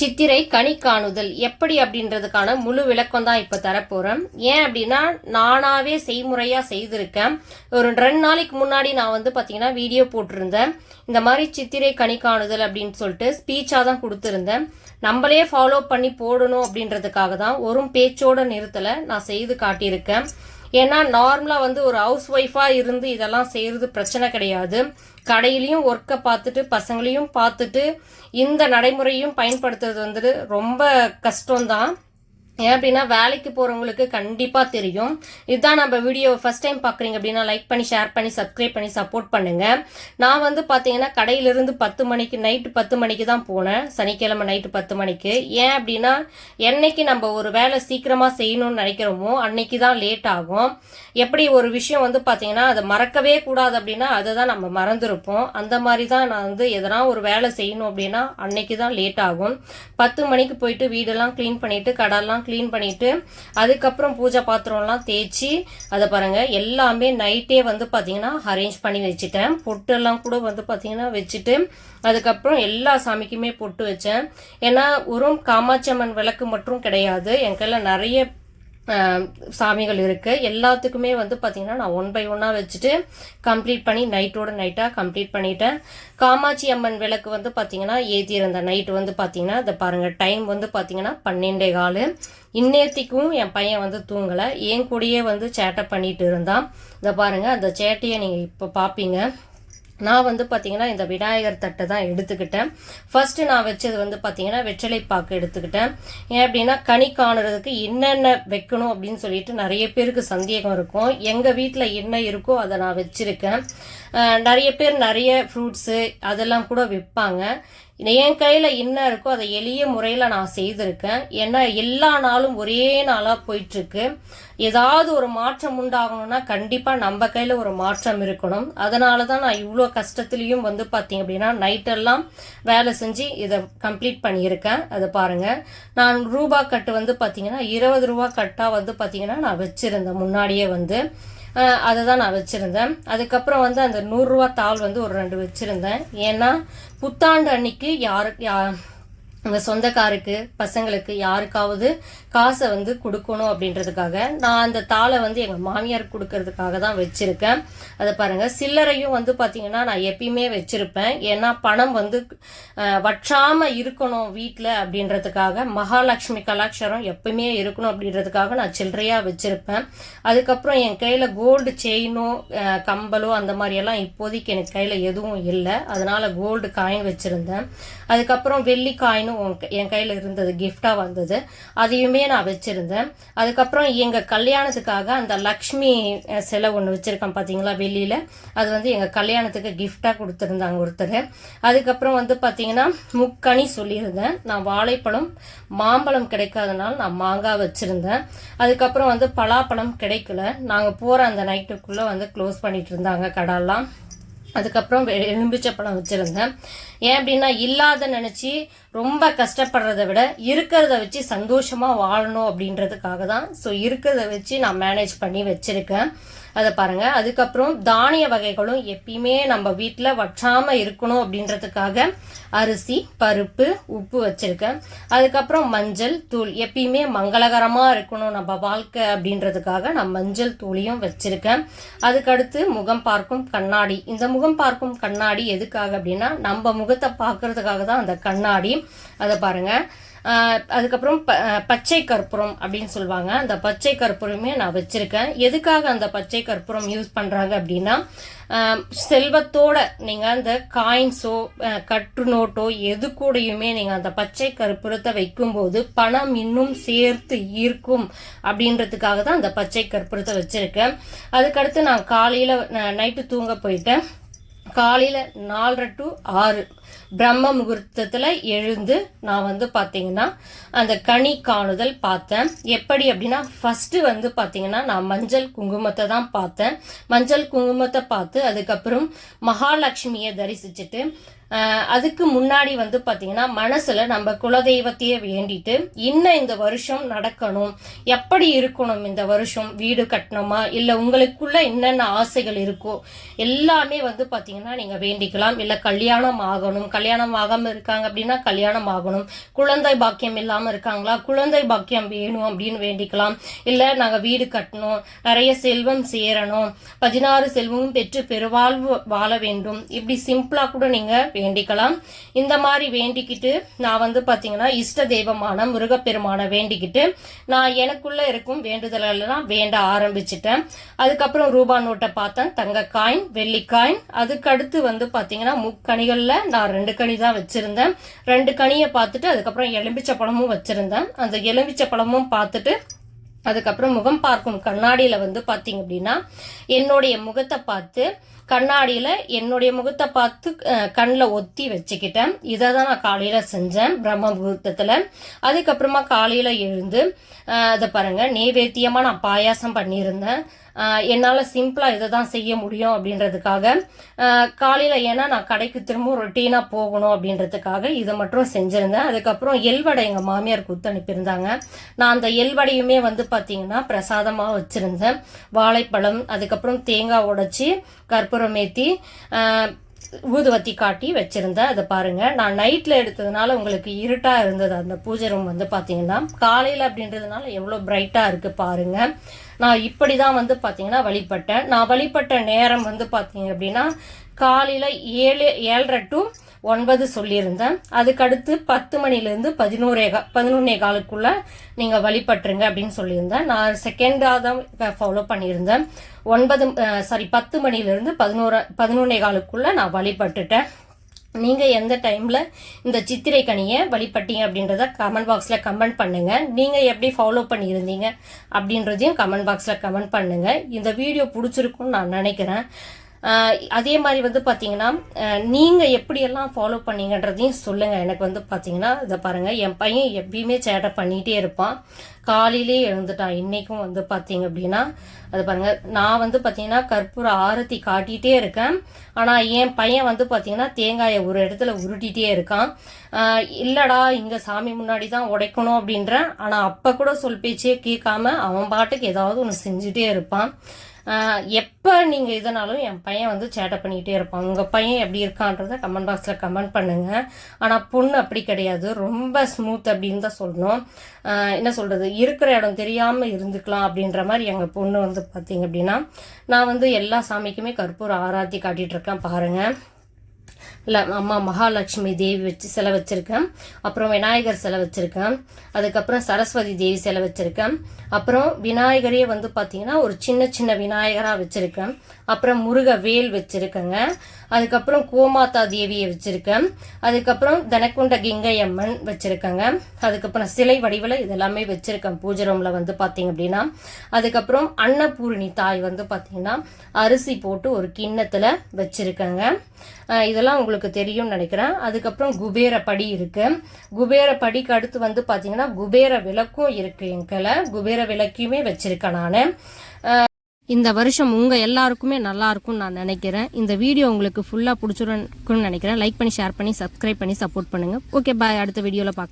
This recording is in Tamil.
சித்திரை கனி காணுதல் எப்படி அப்படின்றதுக்கான முழு விளக்கம் தான் இப்போ தரப்போகிறேன். ஏன் அப்படின்னா நானாவே செய்முறையாக செய்திருக்கேன். ஒரு 2 நாளைக்கு முன்னாடி நான் வந்து பார்த்தீங்கன்னா வீடியோ போட்டிருந்தேன். இந்த மாதிரி சித்திரை கனி காணுதல் அப்படின்னு சொல்லிட்டு ஸ்பீச்சாக தான் கொடுத்துருந்தேன். நம்மளே ஃபாலோ பண்ணி போடணும் அப்படின்றதுக்காக தான் ஒரு பேச்சோட நிறுத்தலை நான் செய்து காட்டியிருக்கேன். ஏன்னா நார்மலாக வந்து ஒரு ஹவுஸ் ஒய்ஃபாக இருந்து இதெல்லாம் செய்கிறது பிரச்சனை கிடையாது. கடையிலையும் ஒர்க்கை பார்த்துட்டு பசங்களையும் பார்த்துட்டு இந்த நடைமுறையும் பயன்படுத்துறது வந்துட்டு ரொம்ப கஷ்டம்தான். ஏன் அப்படின்னா வேலைக்கு போகிறவங்களுக்கு கண்டிப்பாக தெரியும். இதுதான் நம்ம வீடியோ ஃபஸ்ட் டைம் பார்க்குறீங்க அப்படின்னா லைக் பண்ணி ஷேர் பண்ணி சப்ஸ்கிரைப் பண்ணி சப்போர்ட் பண்ணுங்கள். நான் வந்து பார்த்தீங்கன்னா கடையிலிருந்து 10 மணிக்கு நைட்டு 10 மணிக்கு தான் போனேன். சனிக்கிழமை நைட்டு 10 மணிக்கு. ஏன் அப்படின்னா என்னைக்கு நம்ம ஒரு வேலை சீக்கிரமாக செய்யணும்னு நினைக்கிறோமோ அன்னைக்கு தான் லேட் ஆகும். எப்படி ஒரு விஷயம் வந்து பார்த்தீங்கன்னா அதை மறக்கவே கூடாது அப்படின்னா அதை தான் நம்ம மறந்துருப்போம். அந்த மாதிரி தான் நான் வந்து எதனா ஒரு வேலை செய்யணும் அப்படின்னா அன்னைக்கு தான் லேட் ஆகும். 10 மணிக்கு போயிட்டு வீடெல்லாம் க்ளீன் பண்ணிவிட்டு கடையெல்லாம் க்ளீன் பண்ணிட்டு அதுக்கப்புறம் பூஜை பாத்திரம்லாம் தேய்ச்சி அதை பாருங்க எல்லாமே நைட்டே வந்து பார்த்தீங்கன்னா அரேஞ்ச் பண்ணி வச்சுட்டேன். பொட்டெல்லாம் கூட வந்து பார்த்தீங்கன்னா வச்சுட்டு அதுக்கப்புறம் எல்லா சாமிக்குமே பொட்டு வச்சேன். ஏன்னா ஒரு காமாட்சி அம்மன் விளக்கு மட்டும் கிடையாது, என் கையில் நிறைய சாமிகள் இருக்கு. எல்லாத்துக்குமே வந்து பார்த்தீங்கன்னா நான் 1 by 1 வச்சுட்டு கம்ப்ளீட் பண்ணி நைட்டோட நைட்டாக கம்ப்ளீட் பண்ணிட்டேன். காமாட்சி அம்மன் விளக்கு வந்து பார்த்தீங்கன்னா ஏற்றிருந்த நைட்டு வந்து பார்த்தீங்கன்னா இதை பாருங்கள் டைம் வந்து பார்த்தீங்கன்னா 12:15. இன்னேத்திக்கும் என் பையன் வந்து தூங்கலை, என் கூடயே வந்து சேட்டை பண்ணிட்டு இருந்தான். இதை பாருங்கள் அந்த சேட்டையை நீங்கள் இப்போ பார்ப்பீங்க. நான் வந்து பார்த்தீங்கன்னா இந்த விநாயகர் தட்டை தான் எடுத்துக்கிட்டேன். ஃபர்ஸ்ட் நான் வச்சது வந்து பார்த்தீங்கன்னா வெற்றிலை பாக்கு எடுத்துக்கிட்டேன். ஏன் அப்படின்னா கனி காணுறதுக்கு என்னென்ன வைக்கணும் அப்படின்னு சொல்லிட்டு நிறைய பேருக்கு சந்தேகம் இருக்கும். எங்கள் வீட்டில் என்ன இருக்கோ அதை நான் வச்சிருக்கேன். நிறைய பேர் நிறைய ஃப்ரூட்ஸு அதெல்லாம் கூட விற்பாங்க. என் கையில் என்ன இருக்கோ அதை எளிய முறையில் நான் செய்திருக்கேன். ஏன்னா எல்லா நாளும் ஒரே நாளாக போயிட்டுருக்கு. ஏதாவது ஒரு மாற்றம் உண்டாகணும்னா கண்டிப்பாக நம்ம கையில் ஒரு மாற்றம் இருக்கணும். அதனால தான் நான் இவ்வளோ கஷ்டத்துலேயும் வந்து பார்த்தீங்க அப்படின்னா நைட்டெல்லாம் வேலை செஞ்சு இதை கம்ப்ளீட் பண்ணியிருக்கேன். அதை பாருங்கள், நான் ரூபா கட்டு வந்து பார்த்தீங்கன்னா 20 ரூபா கட்டாக வந்து பார்த்தீங்கன்னா நான் வச்சுருந்தேன் முன்னாடியே வந்து அதை தான் நான் வச்சுருந்தேன். அதுக்கப்புறம் வந்து அந்த 100 ரூபா தாள் வந்து ஒரு 2 வச்சுருந்தேன். ஏன்னா புத்தாண்டு அன்னைக்கு உங்கள் சொந்தக்காருக்கு பசங்களுக்கு யாருக்காவது காசை வந்து கொடுக்கணும் அப்படின்றதுக்காக நான் அந்த தாளை வந்து எங்கள் மாமியார் கொடுக்கறதுக்காக தான் வச்சுருக்கேன். அதை பாருங்கள், சில்லறையும் வந்து பார்த்திங்கன்னா நான் எப்பயுமே வச்சுருப்பேன். ஏன்னா பணம் வந்து வற்றாமல் இருக்கணும் வீட்டில் அப்படின்றதுக்காக, மகாலட்சுமி கலாச்சாரம் எப்பயுமே இருக்கணும் அப்படின்றதுக்காக நான் சில்லறையாக வச்சுருப்பேன். அதுக்கப்புறம் என் கையில் கோல்டு செயினோ கம்பலோ அந்த மாதிரியெல்லாம் இப்போதைக்கு எனக்கு கையில் எதுவும் இல்லை. அதனால் கோல்டு காயின் வச்சுருந்தேன். அதுக்கப்புறம் வெள்ளி காயின் என் கையில் இருந்தது, கிஃப்டாக வந்தது, அதையுமே நான் வச்சுருந்தேன். அதுக்கப்புறம் எங்கள் கல்யாணத்துக்காக அந்த லக்ஷ்மி சிலை ஒன்று வச்சுருக்கேன் பார்த்தீங்களா வெளியில், அது வந்து எங்கள் கல்யாணத்துக்கு கிஃப்டாக கொடுத்துருந்தாங்க ஒருத்தர். அதுக்கப்புறம் வந்து பார்த்தீங்கன்னா முக்கனி சொல்லியிருந்தேன். நான் வாழைப்பழம் மாம்பழம் கிடைக்காதனால நான் மாங்காய் வச்சுருந்தேன். அதுக்கப்புறம் வந்து பலாப்பழம் கிடைக்கல, நாங்கள் போகிற அந்த நைட்டுக்குள்ளே வந்து க்ளோஸ் பண்ணிட்டு இருந்தாங்க கடையெல்லாம். அதுக்கப்புறம் எலும்பிச்சப்பழம் வச்சுருந்தேன். ஏன் அப்படின்னா இல்லாத நினச்சி ரொம்ப கஷ்டப்படுறத விட இருக்கிறத வச்சு சந்தோஷமாக வாழணும் அப்படின்றதுக்காக தான். ஸோ இருக்கிறத வச்சு நான் மேனேஜ் பண்ணி வச்சுருக்கேன். அதை பாருங்கள். அதுக்கப்புறம் தானிய வகைகளும் எப்பயுமே நம்ம வீட்டில் வற்றாமல் இருக்கணும் அப்படின்றதுக்காக அரிசி பருப்பு உப்பு வச்சுருக்கேன். அதுக்கப்புறம் மஞ்சள் தூள் எப்பயுமே மங்களகரமாக இருக்கணும் நம்ம வாழ்க்கை அப்படின்றதுக்காக நான் மஞ்சள் தூளையும் வச்சுருக்கேன். அதுக்கடுத்து முகம் பார்க்கும் கண்ணாடி. இந்த முகம் பார்க்கும் கண்ணாடி எதுக்காக அப்படின்னா நம்ம முகத்தை பார்க்கறதுக்காக தான் அந்த கண்ணாடி. அதை பாருங்கள். அதுக்கப்புறம் பச்சை கற்பூரம் அப்படின்னு சொல்லுவாங்க, அந்த பச்சை கற்பூரமே நான் வச்சுருக்கேன். எதுக்காக அந்த பச்சை கற்பூரம் யூஸ் பண்ணுறாங்க அப்படின்னா செல்வத்தோட நீங்கள் அந்த காயின்ஸோ கட்டு நோட்டோ எது கூடயுமே நீங்கள் அந்த பச்சை கற்பூரத்தை வைக்கும்போது பணம் இன்னும் சேர்த்து ஈர்க்கும் அப்படின்றதுக்காக தான் அந்த பச்சை கற்பூரத்தை வச்சுருக்கேன். அதுக்கடுத்து நான் காலையில் நைட்டு தூங்க போயிட்டேன். காலையில் 4:30 to 6 பிரம்ம முகூர்த்தத்தில் எழுந்து நான் வந்து பார்த்தீங்கன்னா அந்த கனி காணுதல் பார்த்தேன். எப்படி அப்படின்னா ஃபஸ்ட்டு வந்து பார்த்தீங்கன்னா நான் மஞ்சள் குங்குமத்தை தான் பார்த்தேன். மஞ்சள் குங்குமத்தை பார்த்து அதுக்கப்புறம் மகாலட்சுமியை தரிசிச்சுட்டு அதுக்கு முன்னாடி வந்து பார்த்தீங்கன்னா மனசுல நம்ம குலதெய்வத்தையே வேண்டிட்டு இன்னும் இந்த வருஷம் நடக்கணும், எப்படி இருக்கணும், இந்த வருஷம் வீடு கட்டணுமா இல்லை உங்களுக்குள்ள என்னென்ன ஆசைகள் இருக்கோ எல்லாமே வந்து பார்த்தீங்கன்னா நீங்க வேண்டிக்கலாம். இல்லை கல்யாணம் ஆகணும், கல்யாணம் ஆகாம இருக்காங்க அப்படின்னா கல்யாணம் ஆகணும், குழந்தை பாக்கியம் இல்லாம இருக்காங்களா குழந்தை பாக்கியம் வேணும் அப்படின்னு வேண்டிக்கலாம். இல்லை நாங்க வீடு கட்டணும், நிறைய செல்வம் சேரணும், 16 செல்வமும் பெற்று பெருவாழ்வு வாழ வேண்டும், இப்படி சிம்பிளா கூட நீங்க வேண்டிக்கலாம். இந்த மாதிரி வேண்டிக்கிட்டு நான் வந்து பாத்தீங்கன்னா இஷ்ட தெய்வமான முருகப்பெருமான வேண்டிக்கிட்டு நான் எனக்குள்ள இருக்கும் வேண்டுதலெல்லாம் வேண்ட ஆரம்பிச்சிட்டேன். அதுக்கப்புறம் ரூபா நோட்டை பார்த்தேன், தங்க காயின், வெள்ளி காயின். அதுக்கு அடுத்து வந்து பாத்தீங்கன்னா முக்கணிகள்ல நான் 2 கனி தான் வச்சிருந்தேன். 2 கனியை பார்த்துட்டு அதுக்கப்புறம் எலும்பிச்சை பழமும் வச்சிருந்தேன். அந்த எலும்பிச்சை பழமும் பார்த்துட்டு அதுக்கப்புறம் முகம் பார்க்கும் கண்ணாடியில வந்து பாத்தீங்க அப்படின்னா என்னுடைய முகத்தை பார்த்து கண்ணாடியில என்னுடைய முகத்தை பார்த்து கண்ணில் ஒத்தி வச்சுக்கிட்டேன். இதை தான் நான் காலையில செஞ்சேன் பிரம்ம முகூர்த்தத்துல. அதுக்கப்புறமா காலையில எழுந்து அதை பாருங்க நெய்வேத்தியமா நான் பாயாசம் பண்ணியிருந்தேன். என்னால் சிம்பிளாக இதை தான் செய்ய முடியும் அப்படின்றதுக்காக காலையில், ஏன்னா நான் கடைக்கு திரும்ப ரொட்டீனாக போகணும் அப்படின்றதுக்காக இதை மட்டும் செஞ்சுருந்தேன். அதுக்கப்புறம் எல்வடை எங்கள் மாமியார் கொடுத்து அனுப்பியிருந்தாங்க. நான் அந்த எல்வடையுமே வந்து பார்த்தீங்கன்னா பிரசாதமாக வச்சுருந்தேன். வாழைப்பழம், அதுக்கப்புறம் தேங்காய் உடைச்சி கற்பூரம் ஏற்றி ஊதுவத்தி காட்டி வச்சிருந்தேன். அதை பாருங்க நான் நைட்ல எடுத்ததுனால உங்களுக்கு இருட்டா இருந்தது அந்த பூஜை ரூம் வந்து பாத்தீங்கன்னா. காலையில அப்படின்றதுனால எவ்வளவு பிரைட்டா இருக்கு பாருங்க. நான் இப்படிதான் வந்து பாத்தீங்கன்னா வழிபட்டேன். நான் வழிபட்ட நேரம் வந்து பாத்தீங்க அப்படின்னா காலையில 7:30 to 9 சொல்லியிருந்தேன். அதுக்கடுத்து 10 மணிலேருந்து 11 காலுக்குள்ள நீங்க வழிபட்டுருங்க அப்படின்னு சொல்லியிருந்தேன். நான் செகண்டா தான் ஃபாலோ பண்ணியிருந்தேன். 10 மணிலேருந்து 11 காலுக்குள்ள நான் வழிபட்டுட்டேன். நீங்க எந்த டைம்ல இந்த சித்திரை கனியை வழிபட்டீங்க அப்படின்றத கமெண்ட் பாக்ஸ்ல கமெண்ட் பண்ணுங்க. நீங்க எப்படி ஃபாலோ பண்ணியிருந்தீங்க அப்படின்றதையும் கமெண்ட் பாக்ஸ்ல கமெண்ட் பண்ணுங்க. இந்த வீடியோ பிடிச்சிருக்கும்னு நான் நினைக்கிறேன். அதே மாதிரி வந்து பார்த்தீங்கன்னா நீங்கள் எப்படியெல்லாம் ஃபாலோ பண்ணீங்கன்றதையும் சொல்லுங்கள் எனக்கு. வந்து பார்த்தீங்கன்னா இதை பாருங்கள், என் பையன் எப்பயுமே சேட்டை பண்ணிகிட்டே இருப்பான். காலையிலே எழுந்துட்டான். இன்றைக்கும் வந்து பார்த்தீங்க அப்படின்னா அது பாருங்கள், நான் வந்து பார்த்தீங்கன்னா கற்பூர ஆரத்தி காட்டிகிட்டே இருக்கேன். ஆனால் என் பையன் வந்து பார்த்தீங்கன்னா தேங்காயை ஒரு இடத்துல உருட்டிகிட்டே இருக்கான். இல்லைடா இங்கே சாமி முன்னாடி தான் உடைக்கணும் அப்படின்றேன். ஆனால் அப்போ கூட சொல் பேச்சே கேட்காம அவன் பாட்டுக்கு ஏதாவது ஒன்று செஞ்சுட்டே இருப்பான். எப்போ நீங்கள் இதனாலும் என் பையன் வந்து சேட்டை பண்ணிகிட்டே இருப்பான். உங்கள் பையன் எப்படி இருக்கான்றத கமெண்ட் பாக்ஸில் கமெண்ட் பண்ணுங்கள். ஆனால் பொண்ணு அப்படி கிடையாது, ரொம்ப ஸ்மூத் அப்படின்னு தான் சொல்லணும். என்ன சொல்கிறது, இருக்கிற இடம் தெரியாமல் இருந்துக்கலாம் அப்படின்ற மாதிரி எங்கள் பொண்ணு வந்து பார்த்தீங்க அப்படின்னா நான் வந்து எல்லா சாமிக்குமே கற்பூர ஆராத்தி காட்டிகிட்டு இருக்கேன் பாருங்கள். இல்லை அம்மா மகாலட்சுமி தேவி சிலை வச்சுருக்கேன். அப்புறம் விநாயகர் சிலை வச்சுருக்கேன். அதுக்கப்புறம் சரஸ்வதி தேவி சிலை வச்சுருக்கேன். அப்புறம் விநாயகரே வந்து பார்த்தீங்கன்னா ஒரு சின்ன சின்ன விநாயகராக வச்சுருக்கேன். அப்புறம் முருக வேல் வச்சுருக்கேங்க. அதுக்கப்புறம் கோமாதா தேவியை வச்சுருக்கேன். அதுக்கப்புறம் தனக்குண்ட கிங்கை அம்மன் வச்சுருக்கேங்க. அதுக்கப்புறம் சிலை வடிவில் இதெல்லாமே வச்சுருக்கேன் பூஜை ரூமில் வந்து பார்த்தீங்க அப்படின்னா. அதுக்கப்புறம் அன்னபூரணி தாய் வந்து பார்த்தீங்கன்னா அரிசி போட்டு ஒரு கிண்ணத்தில் வச்சுருக்கேங்க. இதெல்லாம் உங்களுக்கு தெரியும்னு நினைக்கிறேன். அதுக்கப்புறம் குபேர படி இருக்கு. குபேர படிக்கு அடுத்து வந்து பார்த்தீங்கன்னா குபேர விளக்கும் இருக்கு. எங்களை குபேர விளக்கையுமே வச்சிருக்கேன் நான். இந்த வருஷம் உங்க எல்லாருக்குமே நல்லா இருக்கும்னு நான் நினைக்கிறேன். இந்த வீடியோ உங்களுக்கு ஃபுல்லா பிடிச்சிருக்குன்னு நினைக்கிறேன். லைக் பண்ணி, ஷேர் பண்ணி, சப்ஸ்கிரைப் பண்ணி சப்போர்ட் பண்ணுங்க. ஓகே பாய், அடுத்த வீடியோல பார்க்கலாம்.